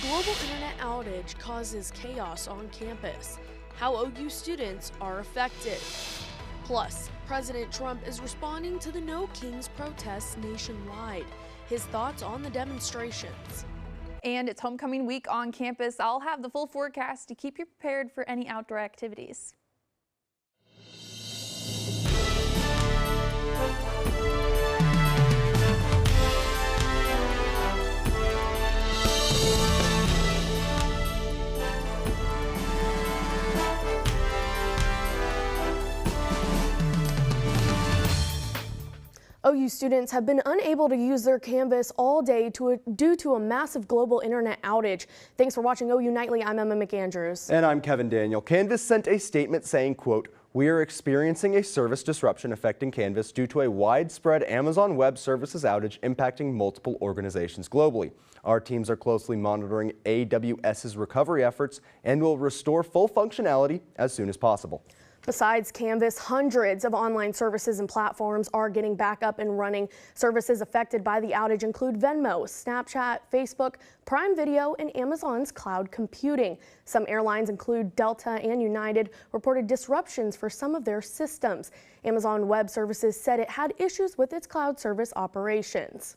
global internet outage causes chaos on campus. How OU students are affected. Plus, President Trump is responding to the No Kings protests nationwide. His thoughts on the demonstrations. And it's homecoming week on campus. I'll have the full forecast to keep you prepared for any outdoor activities. OU students have been unable to use their campus all day due to a massive global internet outage. Thanks for watching OU Nightly. I'm Emma McAndrews. And I'm Kevin Daniel. Canvas sent a statement saying, quote, "We are experiencing a service disruption affecting Canvas due to a widespread Amazon Web Services outage impacting multiple organizations globally. Our teams are closely monitoring AWS's recovery efforts and will restore full functionality as soon as possible." Besides Canvas, hundreds of online services and platforms are getting back up and running. Services affected by the outage include Venmo, Snapchat, Facebook, Prime Video, and Amazon's cloud computing. Some airlines, include Delta and United, reported disruptions for some of their systems. Amazon Web Services said it had issues with its cloud service operations.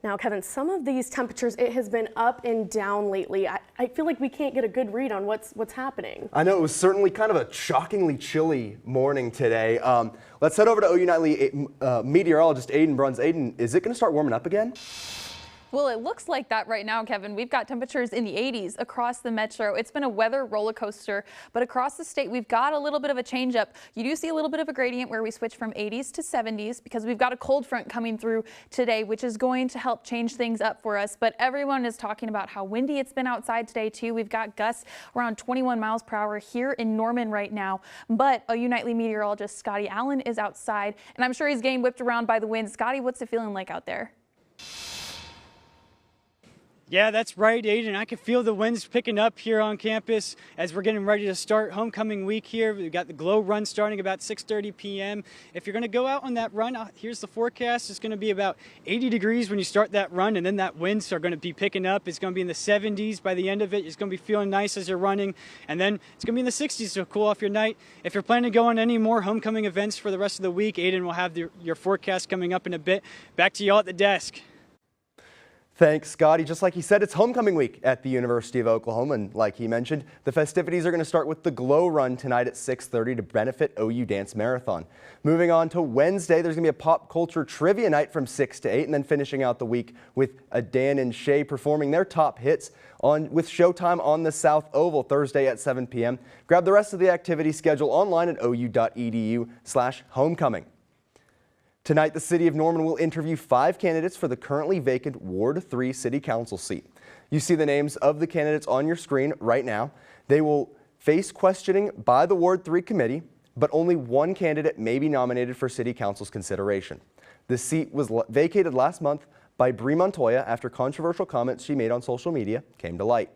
Now, Kevin, some of these temperatures, it has been up and down lately. I feel like we can't get a good read on what's happening. I know it was certainly kind of a shockingly chilly morning today. Let's head over to OU Nightly meteorologist Aiden Bruns. Aiden, is it going to start warming up again? Well, it looks like that right now, Kevin. We've got temperatures in the 80s across the metro. It's been a weather roller coaster, but across the state, we've got a little bit of a change up. You do see a little bit of a gradient where we switch from 80s to 70s because we've got a cold front coming through today, which is going to help change things up for us. But everyone is talking about how windy it's been outside today, too. We've got gusts around 21 miles per hour here in Norman right now. But OU Nightly meteorologist Scotty Allen is outside, and I'm sure he's getting whipped around by the wind. Scotty, what's it feeling like out there? Yeah, that's right, Aiden. I can feel the winds picking up here on campus as we're getting ready to start homecoming week here. We've got the glow run starting about 6:30 p.m. If you're going to go out on that run, here's the forecast. It's going to be about 80 degrees when you start that run, and then that winds are going to be picking up. It's going to be in the 70s by the end of it. It's going to be feeling nice as you're running, and then it's going to be in the 60s to cool off your night. If you're planning to go on any more homecoming events for the rest of the week, Aiden will have your forecast coming up in a bit. Back to y'all at the desk. Thanks, Scotty. Just like he said, it's homecoming week at the University of Oklahoma, and like he mentioned, the festivities are going to start with the Glow Run tonight at 6:30 to benefit OU Dance Marathon. Moving on to Wednesday, there's going to be a pop culture trivia night from 6 to 8, and then finishing out the week with Dan and Shay performing their top hits with Showtime on the South Oval Thursday at 7 p.m. Grab the rest of the activity schedule online at ou.edu/homecoming. Tonight, the City of Norman will interview 5 candidates for the currently vacant Ward 3 City Council seat. You see the names of the candidates on your screen right now. They will face questioning by the Ward 3 committee, but only one candidate may be nominated for City Council's consideration. The seat was vacated last month by Bree Montoya after controversial comments she made on social media came to light.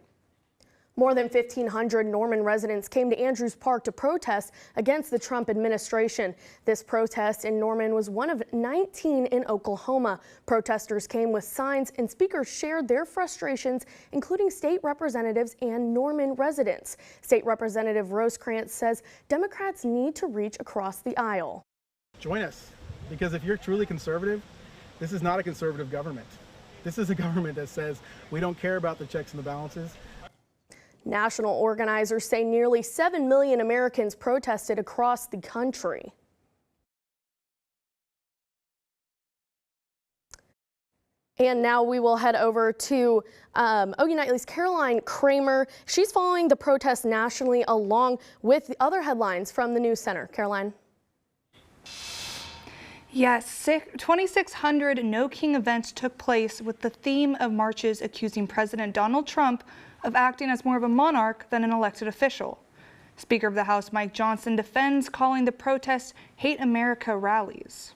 More than 1,500 Norman residents came to Andrews Park to protest against the Trump administration. This protest in Norman was one of 19 in Oklahoma. Protesters came with signs and speakers shared their frustrations, including state representatives and Norman residents. State Representative Rosecrans says Democrats need to reach across the aisle. Join us, because if you're truly conservative, this is not a conservative government. This is a government that says we don't care about the checks and the balances. National organizers say nearly 7 million Americans protested across the country. And now we will head over to OU Nightly's Caroline Kramer. She's following the protest nationally along with the other headlines from the News Center. Caroline. Yes, 2,600 No King events took place with the theme of marches accusing President Donald Trump of acting as more of a monarch than an elected official. Speaker of the House Mike Johnson defends calling the protests Hate America rallies.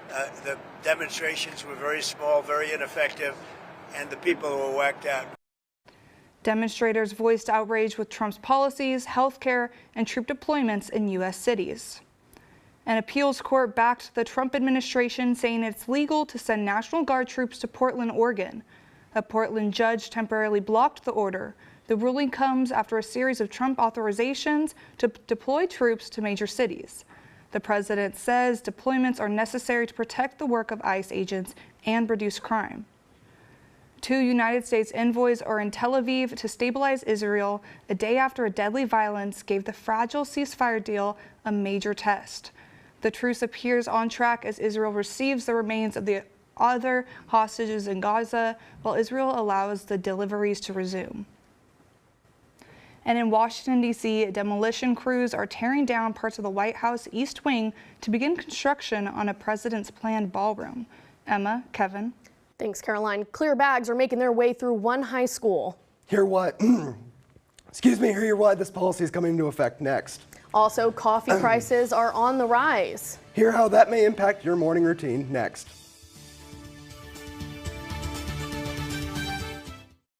The demonstrations were very small, very ineffective, and the people were whacked out. Demonstrators voiced outrage with Trump's policies, health care, and troop deployments in U.S. cities. An appeals court backed the Trump administration, saying it's legal to send National Guard troops to Portland, Oregon. A Portland judge temporarily blocked the order. The ruling comes after a series of Trump authorizations to deploy troops to major cities. The president says deployments are necessary to protect the work of ICE agents and reduce crime. 2 United States envoys are in Tel Aviv to stabilize Israel a day after a deadly violence gave the fragile ceasefire deal a major test. The truce appears on track as Israel receives the remains of the other hostages in Gaza, while Israel allows the deliveries to resume. And in Washington, D.C., demolition crews are tearing down parts of the White House East Wing to begin construction on a president's planned ballroom. Emma, Kevin. Thanks, Caroline. Clear bags are making their way through one high school. Hear what? Excuse me, hear why this policy is coming into effect next. Also, coffee prices are on the rise. Hear how that may impact your morning routine next.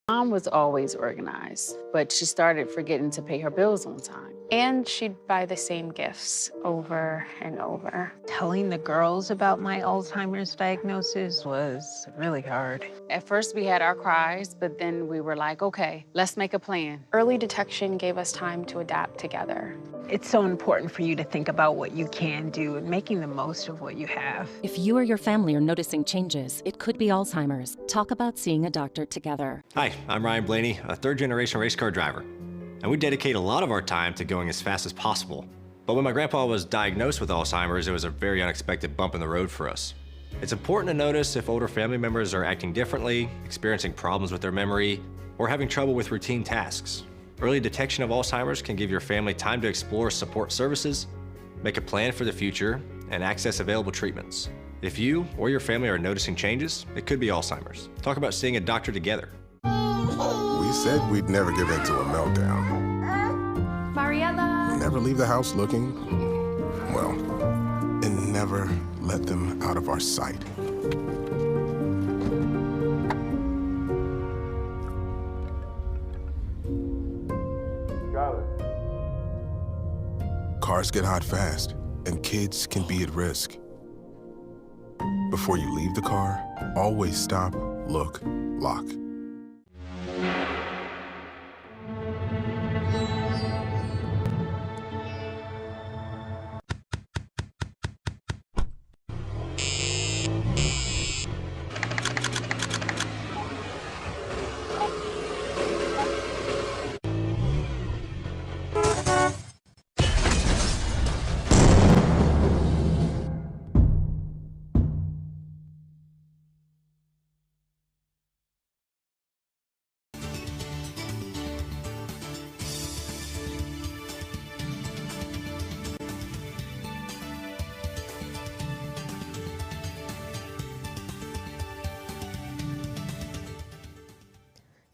Mom was always organized, but she started forgetting to pay her bills on time. And she'd buy the same gifts over and over. Telling the girls about my Alzheimer's diagnosis was really hard. At first we had our cries, but then we were like, okay, let's make a plan. Early detection gave us time to adapt together. It's so important for you to think about what you can do and making the most of what you have. If you or your family are noticing changes, it could be Alzheimer's. Talk about seeing a doctor together. Hi, I'm Ryan Blaney, a third-generation race car driver. And we dedicate a lot of our time to going as fast as possible. But when my grandpa was diagnosed with Alzheimer's, it was a very unexpected bump in the road for us. It's important to notice if older family members are acting differently, experiencing problems with their memory, or having trouble with routine tasks. Early detection of Alzheimer's can give your family time to explore support services, make a plan for the future, and access available treatments. If you or your family are noticing changes, it could be Alzheimer's. Talk about seeing a doctor together. We said we'd never give in to a meltdown. Mariella! Never leave the house looking, well, and never let them out of our sight. Cars get hot fast, and kids can be at risk. Before you leave the car, always stop, look, lock.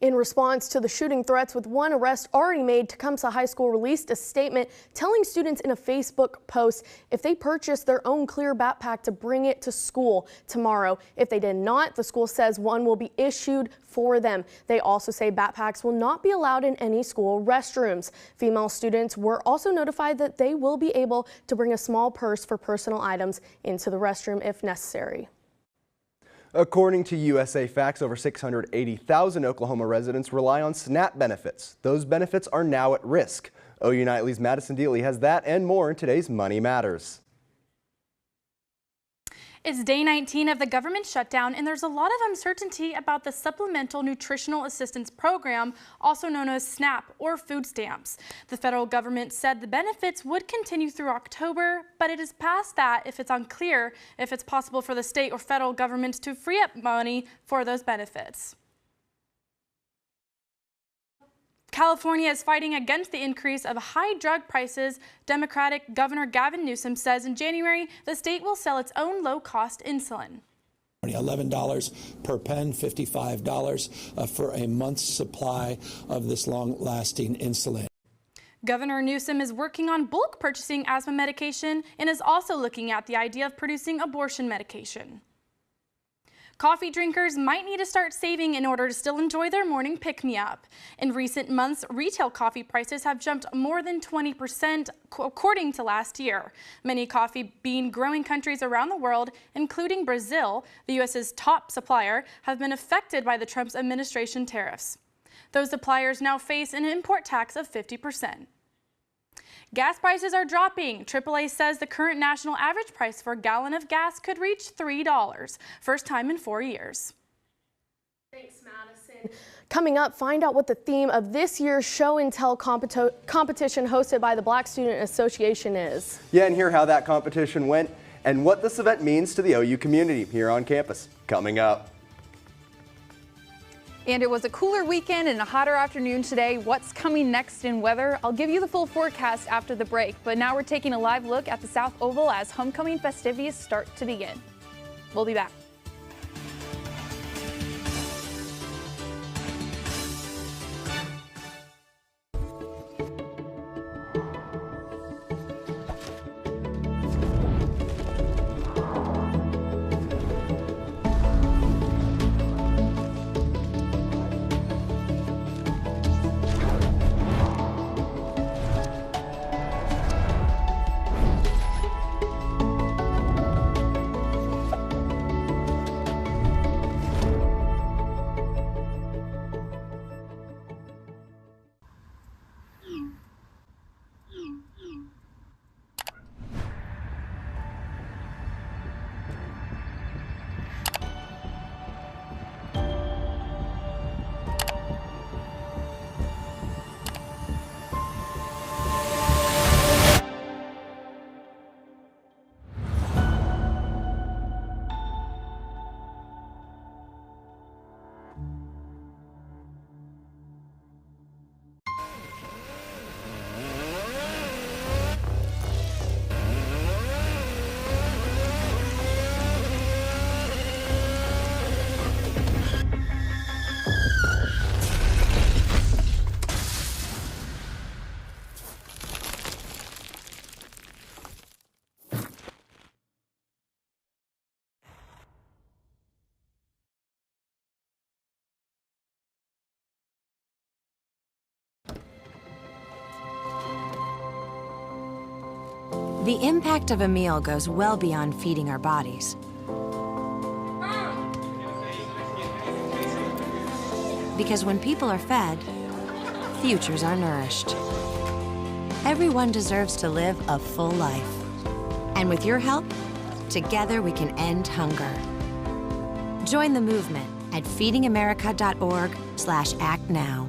In response to the shooting threats, with one arrest already made, Tecumseh High School released a statement telling students in a Facebook post if they purchase their own clear backpack to bring it to school tomorrow. If they did not, the school says one will be issued for them. They also say backpacks will not be allowed in any school restrooms. Female students were also notified that they will be able to bring a small purse for personal items into the restroom if necessary. According to USA Facts, over 680,000 Oklahoma residents rely on SNAP benefits. Those benefits are now at risk. OU Nightly's Madison Dealey has that and more in today's Money Matters. It's day 19 of the government shutdown, and there's a lot of uncertainty about the Supplemental Nutritional Assistance Program, also known as SNAP or food stamps. The federal government said the benefits would continue through October, but it is past that if it's unclear if it's possible for the state or federal governments to free up money for those benefits. California is fighting against the increase of high drug prices. Democratic Governor Gavin Newsom says in January the state will sell its own low-cost insulin. $11 per pen, $55 for a month's supply of this long-lasting insulin. Governor Newsom is working on bulk purchasing asthma medication and is also looking at the idea of producing abortion medication. Coffee drinkers might need to start saving in order to still enjoy their morning pick-me-up. In recent months, retail coffee prices have jumped more than 20% according to last year. Many coffee bean growing countries around the world, including Brazil, the U.S.'s top supplier, have been affected by the Trump administration tariffs. Those suppliers now face an import tax of 50%. Gas prices are dropping. AAA says the current national average price for a gallon of gas could reach $3, first time in 4 years. Thanks, Madison. Coming up, find out what the theme of this year's show and tell competition hosted by the Black Student Association is. Yeah, and hear how that competition went and what this event means to the OU community here on campus. Coming up. And it was a cooler weekend and a hotter afternoon today. What's coming next in weather? I'll give you the full forecast after the break. But now we're taking a live look at the South Oval as homecoming festivities start to begin. We'll be back. The impact of a meal goes well beyond feeding our bodies. Because when people are fed, futures are nourished. Everyone deserves to live a full life. And with your help, together we can end hunger. Join the movement at feedingamerica.org/act now.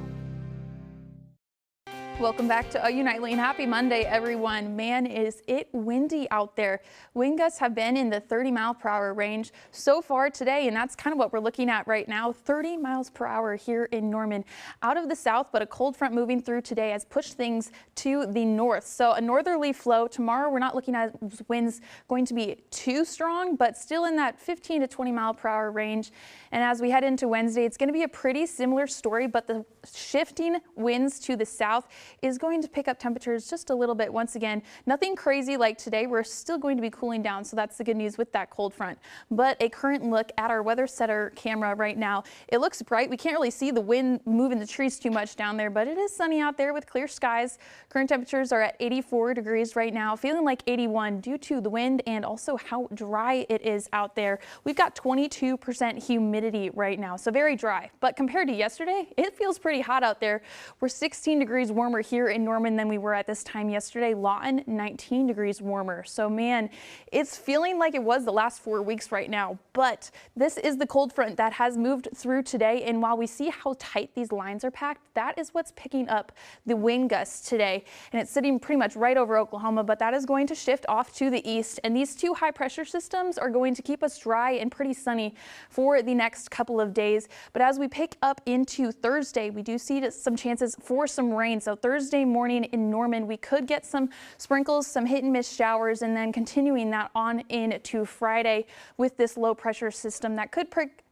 Welcome back to OU Nightly and happy Monday, everyone. Man, is it windy out there. Wind gusts have been in the 30-mile-per-hour range so far today, and that's kind of what we're looking at right now, 30 miles per hour here in Norman. Out of the south, but a cold front moving through today has pushed things to the north. So a northerly flow. Tomorrow, we're not looking at winds going to be too strong, but still in that 15 to 20 mile per hour range. And as we head into Wednesday, it's going to be a pretty similar story, but the shifting winds to the south is going to pick up temperatures just a little bit once again. Nothing crazy like today. We're still going to be cooling down, so that's the good news with that cold front. But a current look at our weather center camera right now, it looks bright. We can't really see the wind moving the trees too much down there, but it is sunny out there with clear skies. Current temperatures are at 84 degrees right now, feeling like 81 due to the wind and also how dry it is out there. We've got 22% humidity right now, so very dry. But compared to yesterday, it feels pretty hot out there. We're 16 degrees warmer here in Norman than we were at this time yesterday. Lawton, 19 degrees warmer. So man, it's feeling like it was the last 4 weeks right now. But this is the cold front that has moved through today. And while we see how tight these lines are packed, that is what's picking up the wind gusts today. And it's sitting pretty much right over Oklahoma, but that is going to shift off to the east. And these two high pressure systems are going to keep us dry and pretty sunny for the next couple of days. But as we pick up into Thursday, we do see some chances for some rain. So Thursday morning in Norman, we could get some sprinkles, some hit and miss showers, and then continuing that on into Friday with this low pressure system that could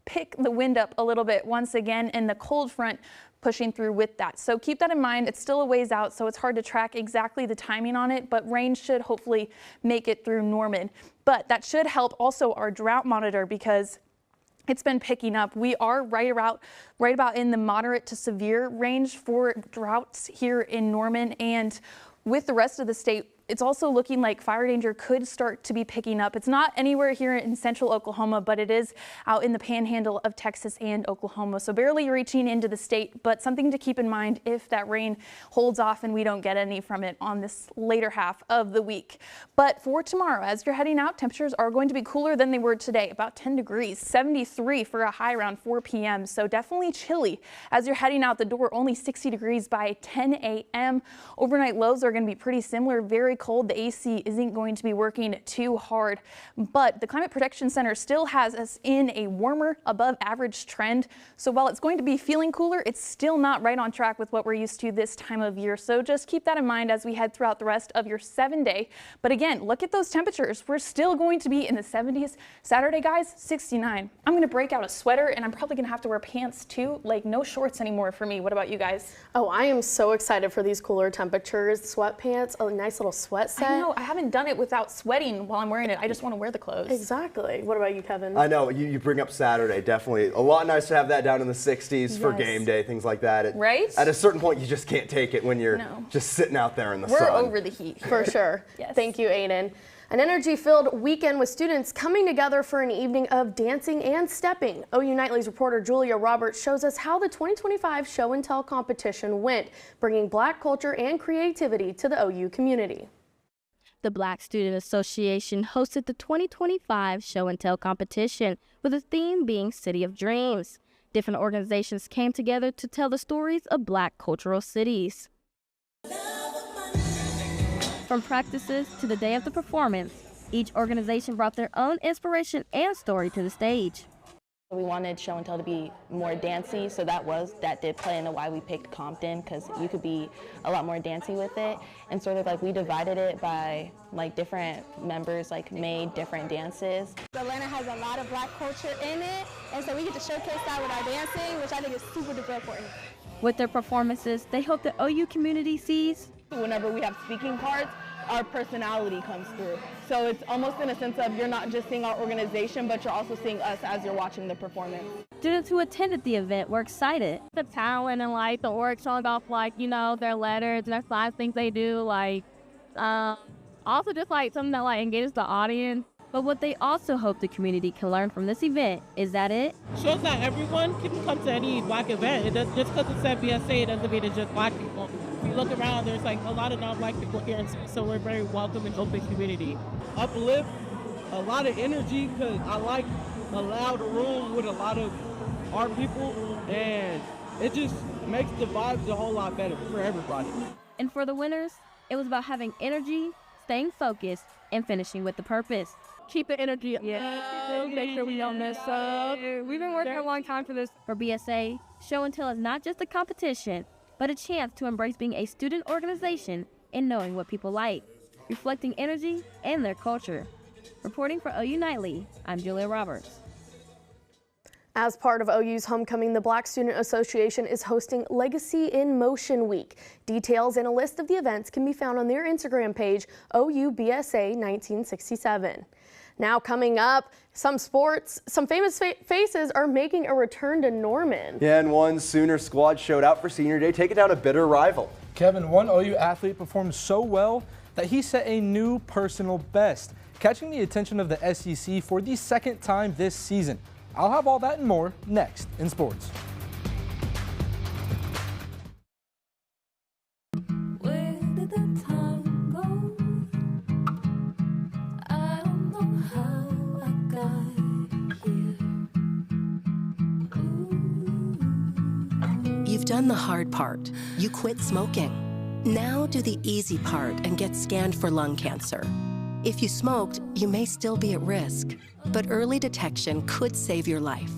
pick the wind up a little bit once again, and the cold front pushing through with that. So keep that in mind. It's still a ways out, so it's hard to track exactly the timing on it, but rain should hopefully make it through Norman. But that should help also our drought monitor, because it's been picking up. We are right about in the moderate to severe range for droughts here in Norman, and with the rest of the state, it's also looking like fire danger could start to be picking up. It's not anywhere here in central Oklahoma, but it is out in the panhandle of Texas and Oklahoma. So barely reaching into the state, but something to keep in mind if that rain holds off and we don't get any from it on this later half of the week. But for tomorrow, as you're heading out, temperatures are going to be cooler than they were today, about 10 degrees, 73 for a high around 4 p.m. So definitely chilly as you're heading out the door, only 60 degrees by 10 a.m. Overnight lows are going to be pretty similar, very cold. The AC isn't going to be working too hard, but the Climate Protection Center still has us in a warmer, above average trend. So while it's going to be feeling cooler, it's still not right on track with what we're used to this time of year. So just keep that in mind as we head throughout the rest of your 7-day. But again, look at those temperatures. We're still going to be in the 70s. Saturday, guys, 69. I'm going to break out a sweater, and I'm probably going to have to wear pants too. Like, no shorts anymore for me. What about you guys? Oh, I am so excited for these cooler temperatures. Sweatpants, a nice little sweat set. I know, I haven't done it without sweating while I'm wearing it. I just want to wear the clothes. Exactly. What about you, Kevin? I know, you bring up Saturday, definitely. A lot nice to have that down in the 60s for game day, things like that. Right? At a certain point, you just can't take it when you're just sitting out there in the sun. We're over the heat. For sure. Yes. Thank you, Aiden. An energy-filled weekend with students coming together for an evening of dancing and stepping. OU Nightly's reporter Julia Roberts shows us how the 2025 Show and Tell competition went, bringing Black culture and creativity to the OU community. The Black Student Association hosted the 2025 Show and Tell competition, with the theme being City of Dreams. Different organizations came together to tell the stories of Black cultural cities. From practices to the day of the performance, each organization brought their own inspiration and story to the stage. We wanted Show and Tell to be more dancey, so that did play into why we picked Compton, because you could be a lot more dancey with it, and sort of like we divided it by like different members like made different dances. Atlanta has a lot of Black culture in it, and so we get to showcase that with our dancing, which I think is super duper important. With their performances, they hope the OU community sees whenever we have speaking parts, our personality comes through. So it's almost in a sense of you're not just seeing our organization, but you're also seeing us as you're watching the performance. Students who attended the event were excited. The talent and like the org showing off like, you know, their letters and their slides, things they do, like also just like something that like engages the audience. But what they also hope the community can learn from this event is that it shows that everyone can come to any Black event. Just because it said BSA, it doesn't mean it's just Black people. If you look around, there's like a lot of non-Black people here, so we're very welcome and open community. Uplift, a lot of energy, because I like a loud room with a lot of our people, and it just makes the vibes a whole lot better for everybody. And for the winners, it was about having energy, staying focused, and finishing with the purpose. Keep the energy up. Yeah. Make sure we don't mess up. We've been working a long time for this. For BSA, Show and Tell is not just a competition, but a chance to embrace being a student organization and knowing what people like, reflecting energy and their culture. Reporting for OU Nightly, I'm Julia Roberts. As part of OU's homecoming, the Black Student Association is hosting Legacy in Motion Week. Details and a list of the events can be found on their Instagram page, OUBSA 1967. Now coming up, some sports, some famous faces are making a return to Norman. Yeah, and one Sooner squad showed out for senior day, taking down a bitter rival. Kevin, one OU athlete performed so well that he set a new personal best, catching the attention of the SEC for the second time this season. I'll have all that and more next in sports. You've done the hard part. You quit smoking. Now do the easy part and get scanned for lung cancer. If you smoked, you may still be at risk, but early detection could save your life.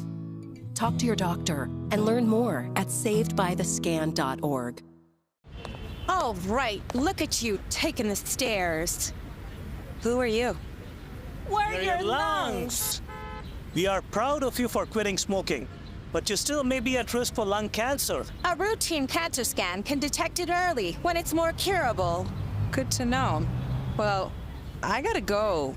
Talk to your doctor and learn more at savedbythescan.org. All right, look at you taking the stairs. Who are you? We're your lungs. We are proud of you for quitting smoking, but you still may be at risk for lung cancer. A routine cancer scan can detect it early when it's more curable. Good to know. Well, I gotta go.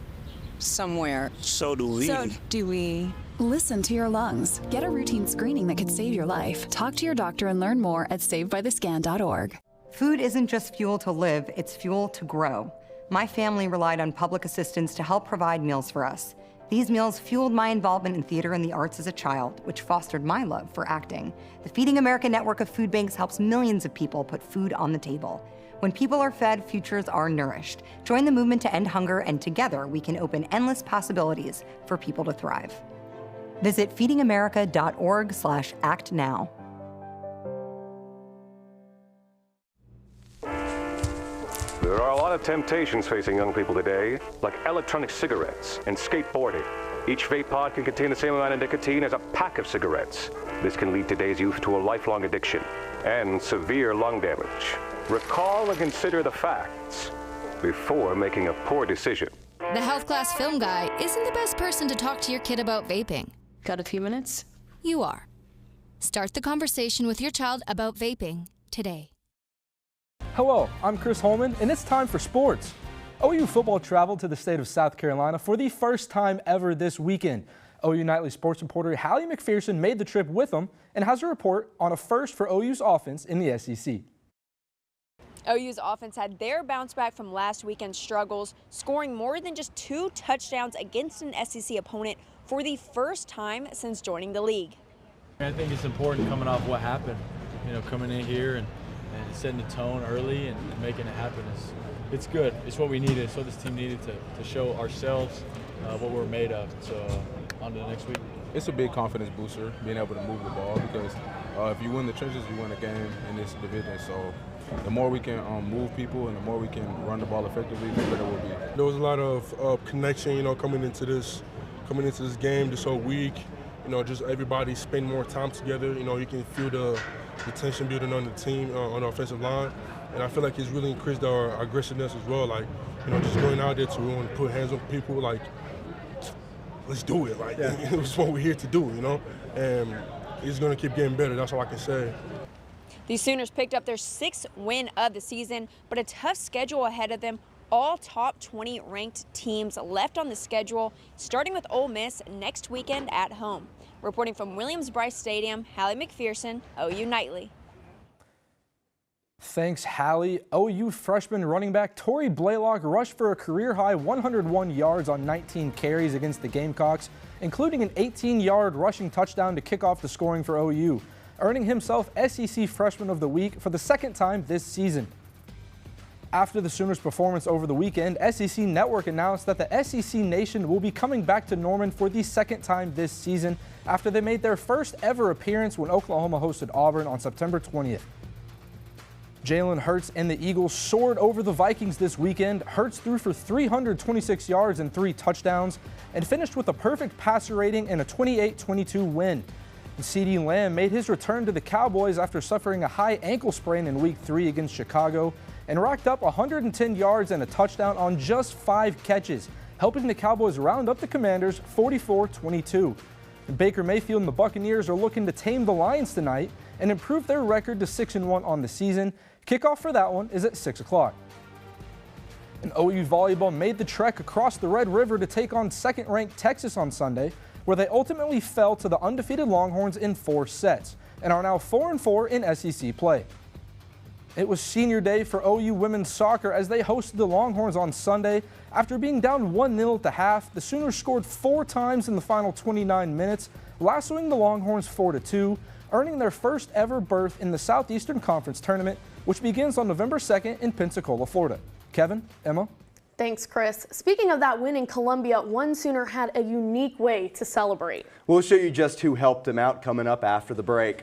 somewhere. So do we. So do we. Listen to your lungs. Get a routine screening that could save your life. Talk to your doctor and learn more at savedbythescan.org. Food isn't just fuel to live, it's fuel to grow. My family relied on public assistance to help provide meals for us. These meals fueled my involvement in theater and the arts as a child, which fostered my love for acting. The Feeding America network of food banks helps millions of people put food on the table. When people are fed, futures are nourished. Join the movement to end hunger, and together we can open endless possibilities for people to thrive. Visit feedingamerica.org/actnow. There are a lot of temptations facing young people today, like electronic cigarettes and skateboarding. Each vape pod can contain the same amount of nicotine as a pack of cigarettes. This can lead today's youth to a lifelong addiction and severe lung damage. Recall and consider the facts before making a poor decision. The health class film guy isn't the best person to talk to your kid about vaping. Got a few minutes? You are. Start the conversation with your child about vaping today. Hello, I'm Chris Holman, and it's time for sports. OU football traveled to the state of South Carolina for the first time ever this weekend. OU Nightly sports reporter Hallie McPherson made the trip with them and has a report on a first for OU's offense in the SEC. OU's offense had their bounce back from last weekend's struggles, scoring more than just 2 touchdowns against an SEC opponent for the first time since joining the league. I think it's important coming off what happened, coming in here and setting the tone early and making it happen. It's good. It's what we needed. It's what this team needed to show ourselves what we're made of. So on to the next week. It's a big confidence booster being able to move the ball because if you win the trenches, you win a game in this division. So the more we can move people and the more we can run the ball effectively, the better we'll be. There was a lot of connection, coming into this game this whole week. Just everybody spend more time together. You can feel the tension building on the team on the offensive line, and I feel like it's really increased our aggressiveness as well. Like, just going out there to want to put hands on people. Like, let's do it. Like, it's what we're here to do. And it's going to keep getting better. That's all I can say. The Sooners picked up their 6th win of the season, but a tough schedule ahead of them. All top 20 ranked teams left on the schedule, starting with Ole Miss next weekend at home. Reporting from Williams-Brice Stadium, Hallie McPherson, OU Nightly. Thanks, Hallie. OU freshman running back Tory Blaylock rushed for a career-high 101 yards on 19 carries against the Gamecocks, including an 18-yard rushing touchdown to kick off the scoring for OU, earning himself SEC Freshman of the Week for the 2nd time this season. After the Sooners' performance over the weekend, SEC Network announced that the SEC Nation will be coming back to Norman for the 2nd time this season after they made their first ever appearance when Oklahoma hosted Auburn on September 20th. Jalen Hurts and the Eagles soared over the Vikings this weekend. Hurts threw for 326 yards and 3 touchdowns and finished with a perfect passer rating and a 28-22 win. CeeDee Lamb made his return to the Cowboys after suffering a high ankle sprain in Week 3 against Chicago and racked up 110 yards and a touchdown on just 5 catches, helping the Cowboys round up the Commanders 44-22. Baker Mayfield and the Buccaneers are looking to tame the Lions tonight and improve their record to 6-1 on the season. Kickoff for that one is at 6 o'clock. And OU volleyball made the trek across the Red River to take on 2nd-ranked Texas on Sunday, where they ultimately fell to the undefeated Longhorns in 4 sets and are now 4-4 in SEC play. It was senior day for OU women's soccer as they hosted the Longhorns on Sunday. After being down 1-0 at the half, the Sooners scored 4 times in the final 29 minutes, lassoing the Longhorns 4-2, earning their first ever berth in the Southeastern Conference Tournament, which begins on November 2nd in Pensacola, Florida. Kevin, Emma. Thanks, Chris. Speaking of that win in Columbia, one Sooner had a unique way to celebrate. We'll show you just who helped him out coming up after the break.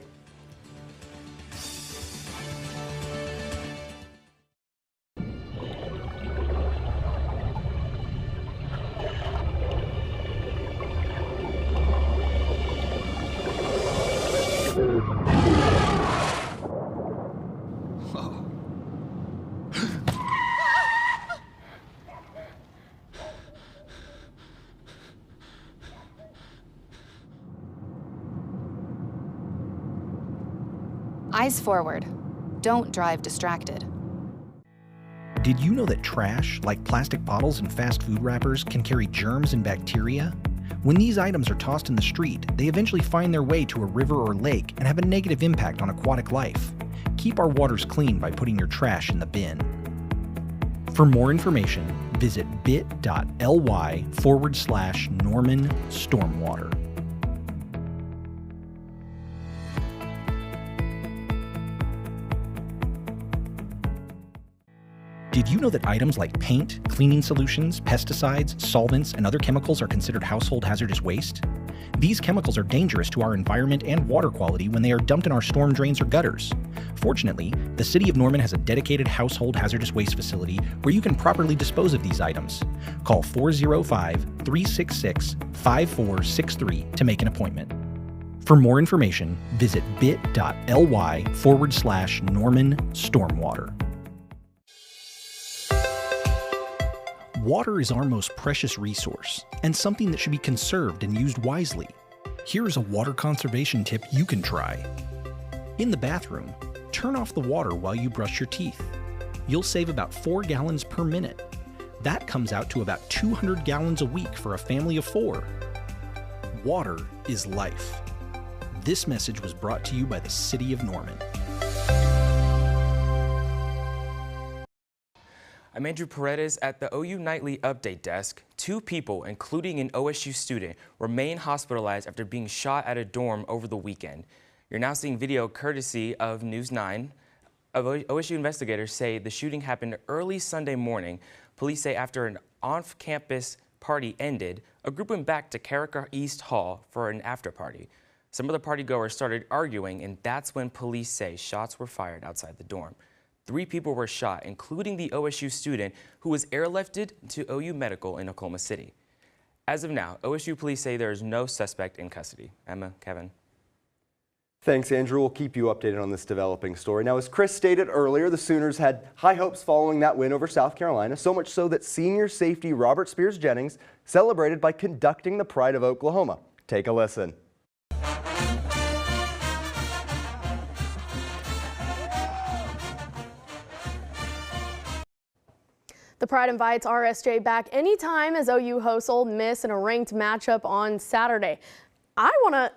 Eyes forward. Don't drive distracted. Did you know that trash, like plastic bottles and fast food wrappers, can carry germs and bacteria? When these items are tossed in the street, they eventually find their way to a river or lake and have a negative impact on aquatic life. Keep our waters clean by putting your trash in the bin. For more information, visit bit.ly/Norman Stormwater. Did you know that items like paint, cleaning solutions, pesticides, solvents, and other chemicals are considered household hazardous waste? These chemicals are dangerous to our environment and water quality when they are dumped in our storm drains or gutters. Fortunately, the City of Norman has a dedicated household hazardous waste facility where you can properly dispose of these items. Call 405-366-5463 to make an appointment. For more information, visit bit.ly/Norman Stormwater. Water is our most precious resource and something that should be conserved and used wisely. Here is a water conservation tip you can try. In the bathroom, turn off the water while you brush your teeth. You'll save about 4 gallons per minute. That comes out to about 200 gallons a week for a family of 4. Water is life. This message was brought to you by the City of Norman. I'm Andrew Paredes at the OU Nightly Update Desk. 2 people, including an OSU student, remain hospitalized after being shot at a dorm over the weekend. You're now seeing video courtesy of News 9. OSU investigators say the shooting happened early Sunday morning. Police say after an off-campus party ended, a group went back to Carricker East Hall for an after-party. Some of the partygoers started arguing, and that's when police say shots were fired outside the dorm. 3 people were shot, including the OSU student who was airlifted to OU Medical in Oklahoma City. As of now, OSU police say there is no suspect in custody. Emma, Kevin. Thanks, Andrew. We'll keep you updated on this developing story. Now, as Chris stated earlier, the Sooners had high hopes following that win over South Carolina, so much so that senior safety Robert Spears Jennings celebrated by conducting the Pride of Oklahoma. Take a listen. The Pride invites RSJ back anytime as OU hosts Ole Miss in a ranked matchup on Saturday. I want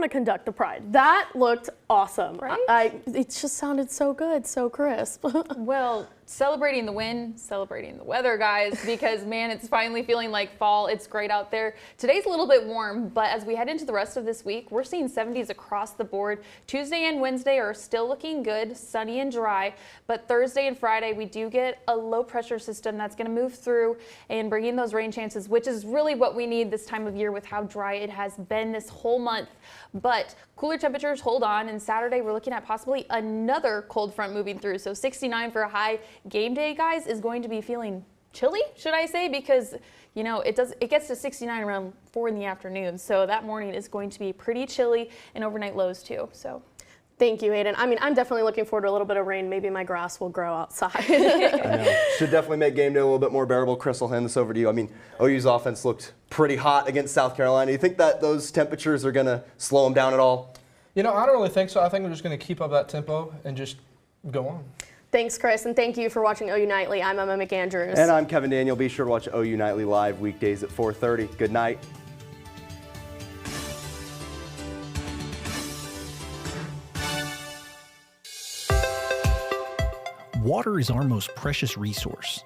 to conduct the Pride. That looked awesome. Right? It just sounded so good, so crisp. Well, celebrating the win, celebrating the weather, guys, because man, it's finally feeling like fall. It's great out there. Today's a little bit warm, but as we head into the rest of this week, we're seeing 70s across the board. Tuesday and Wednesday are still looking good, sunny and dry, but Thursday and Friday, we do get a low pressure system that's going to move through and bring in those rain chances, which is really what we need this time of year with how dry it has been this whole month. But cooler temperatures hold on, and Saturday we're looking at possibly another cold front moving through. So 69 for a high. Game day, guys, is going to be feeling chilly, should I say, because you know it gets to 69 around 4 in the afternoon. So that morning is going to be pretty chilly, and overnight lows too. So thank you, Aiden. I mean, I'm definitely looking forward to a little bit of rain. Maybe my grass will grow outside. I know. Should definitely make game day a little bit more bearable. Chris, I'll hand this over to you. I mean, OU's offense looked pretty hot against South Carolina. Do you think that those temperatures are going to slow them down at all? You know, I don't really think so. I think we're just going to keep up that tempo and just go on. Thanks, Chris, and thank you for watching OU Nightly. I'm Emma McAndrews. And I'm Kevin Daniel. Be sure to watch OU Nightly live weekdays at 4:30. Good night. Water is our most precious resource.